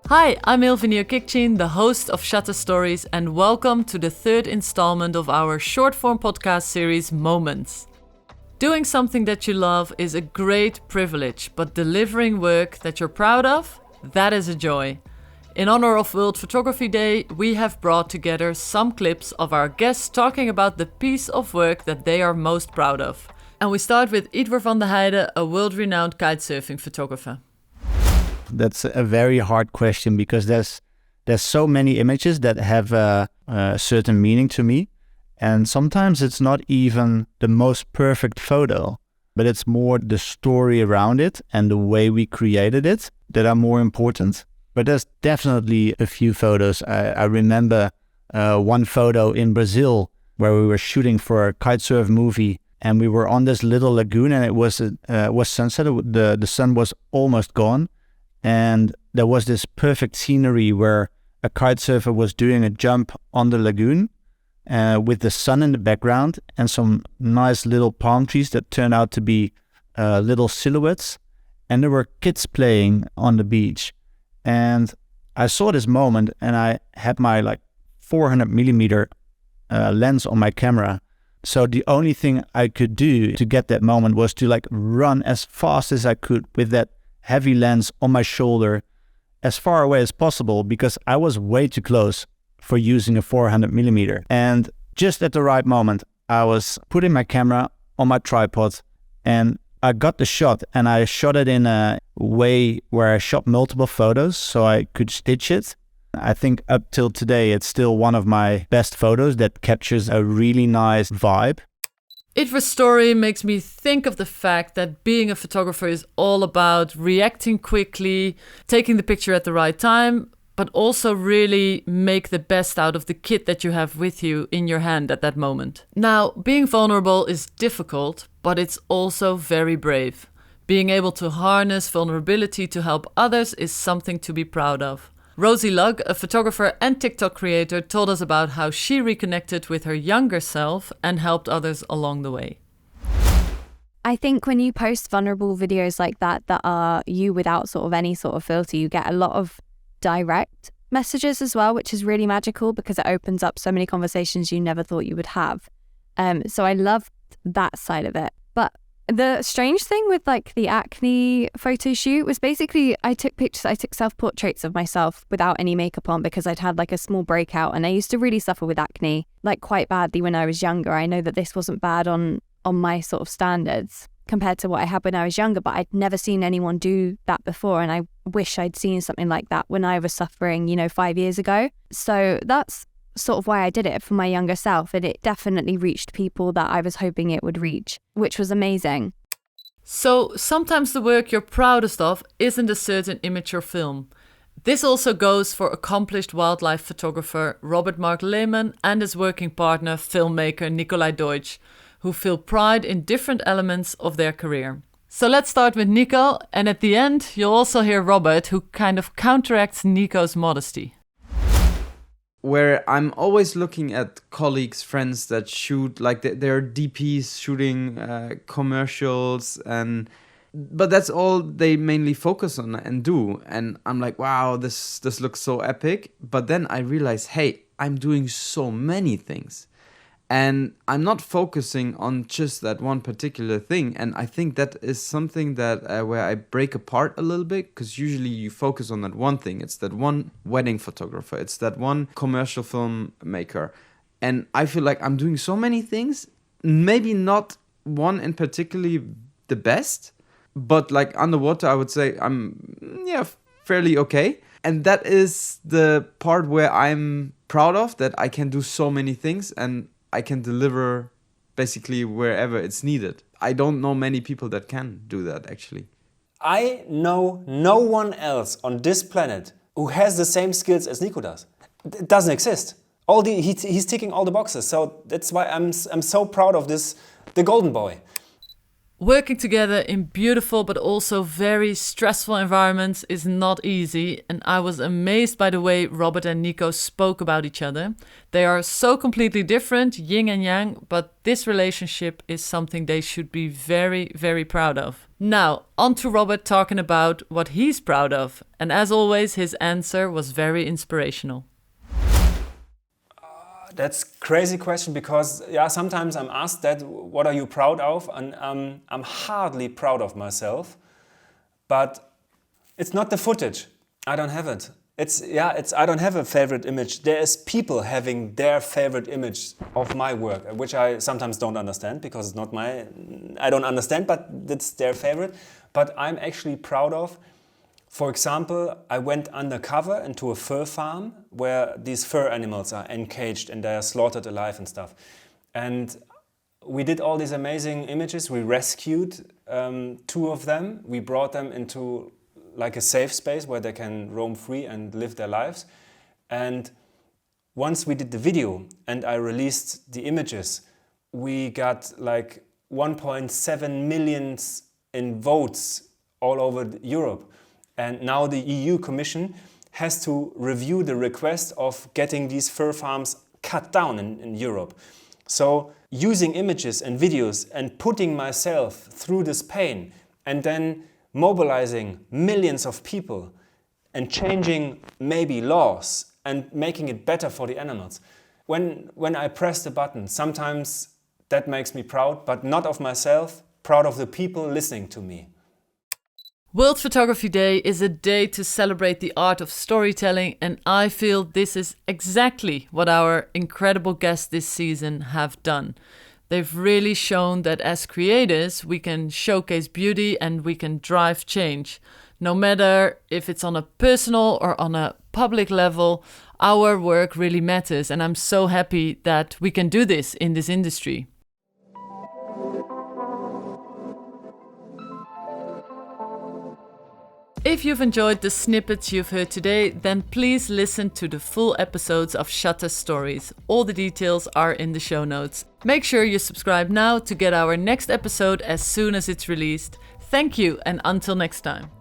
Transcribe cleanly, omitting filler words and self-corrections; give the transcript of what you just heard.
Hi, I'm Ilvenia Kikchin, the host of Shutter Stories, and welcome to the third installment of our short-form podcast series, Moments. Doing something that you love is a great privilege, but delivering work that you're proud of, that is a joy. In honor of World Photography Day, we have brought together some clips of our guests talking about the piece of work that they are most proud of. And we start with Idwar van der Heijden, a world-renowned kitesurfing photographer. That's a very hard question because there's so many images that have a certain meaning to me. And sometimes it's not even the most perfect photo, but it's more the story around it and the way we created it that are more important. But there's definitely a few photos. I remember one photo in Brazil where we were shooting for a kitesurf movie and we were on this little lagoon and it was sunset. The sun was almost gone. And there was this perfect scenery where a kite surfer was doing a jump on the lagoon with the sun in the background and some nice little palm trees that turned out to be little silhouettes. And there were kids playing on the beach. And I saw this moment and I had my 400 millimeter lens on my camera. So the only thing I could do to get that moment was to run as fast as I could with that heavy lens on my shoulder as far away as possible because I was way too close for using a 400 millimeter. And just at the right moment, I was putting my camera on my tripod and I got the shot and I shot it in a way where I shot multiple photos so I could stitch it. I think up till today, it's still one of my best photos that captures a really nice vibe. Idwar's story makes me think of the fact that being a photographer is all about reacting quickly, taking the picture at the right time, but also really make the best out of the kit that you have with you in your hand at that moment. Now, being vulnerable is difficult, but it's also very brave. Being able to harness vulnerability to help others is something to be proud of. Rosie Lugg, a photographer and TikTok creator, told us about how she reconnected with her younger self and helped others along the way. I think when you post vulnerable videos like that are you without sort of any sort of filter, you get a lot of direct messages as well, which is really magical because it opens up so many conversations you never thought you would have. So I loved that side of it. But the strange thing with the acne photo shoot was basically I took self-portraits of myself without any makeup on because I'd had a small breakout and I used to really suffer with acne quite badly when I was younger. I know that this wasn't bad on my sort of standards compared to what I had when I was younger, but I'd never seen anyone do that before and I wish I'd seen something like that when I was suffering, 5 years ago. So that's sort of why I did it for my younger self, and it definitely reached people that I was hoping it would reach, which was amazing. So sometimes the work you're proudest of isn't a certain image or film. This also goes for accomplished wildlife photographer Robert Mark Lehman and his working partner, filmmaker Nicolai Deutsch, who feel pride in different elements of their career. So let's start with Nico, and at the end you'll also hear Robert, who kind of counteracts Nico's modesty. Where I'm always looking at colleagues, friends that shoot, they're DPs shooting commercials, but that's all they mainly focus on and do. And I'm like, wow, this looks so epic. But then I realize, hey, I'm doing so many things. And I'm not focusing on just that one particular thing. And I think that is something that where I break apart a little bit, because usually you focus on that one thing. It's that one wedding photographer. It's that one commercial filmmaker. And I feel like I'm doing so many things, maybe not one in particularly the best, but underwater, I would say I'm fairly okay. And that is the part where I'm proud of, that I can do so many things and I can deliver basically wherever it's needed. I don't know many people that can do that, actually. I know no one else on this planet who has the same skills as Nico does. It doesn't exist. He's ticking all the boxes. So that's why I'm so proud of this, the golden boy. Working together in beautiful but also very stressful environments is not easy, and I was amazed by the way Robert and Nico spoke about each other. They are so completely different, yin and yang, but this relationship is something they should be very, very proud of. Now, on to Robert talking about what he's proud of, and as always, his answer was very inspirational. That's crazy question because sometimes I'm asked that, what are you proud of? And I'm hardly proud of myself, but it's not the footage. I don't have it. I don't have a favorite image. There is people having their favorite image of my work, which I sometimes don't understand because it's not I don't understand, but it's their favorite. But I'm actually proud of, for example, I went undercover into a fur farm where these fur animals are encaged and they are slaughtered alive and stuff. And we did all these amazing images. We rescued 2 of them. We brought them into like a safe space where they can roam free and live their lives. And once we did the video and I released the images, we got like 1.7 million in votes all over Europe. And now the EU Commission has to review the request of getting these fur farms cut down in Europe. So using images and videos and putting myself through this pain and then mobilizing millions of people and changing maybe laws and making it better for the animals. When I press the button, sometimes that makes me proud, but not of myself, proud of the people listening to me. World Photography Day is a day to celebrate the art of storytelling, and I feel this is exactly what our incredible guests this season have done. They've really shown that as creators, we can showcase beauty and we can drive change. No matter if it's on a personal or on a public level, our work really matters, and I'm so happy that we can do this in this industry. If you've enjoyed the snippets you've heard today, then please listen to the full episodes of Shutter Stories. All the details are in the show notes. Make sure you subscribe now to get our next episode as soon as it's released. Thank you, and until next time.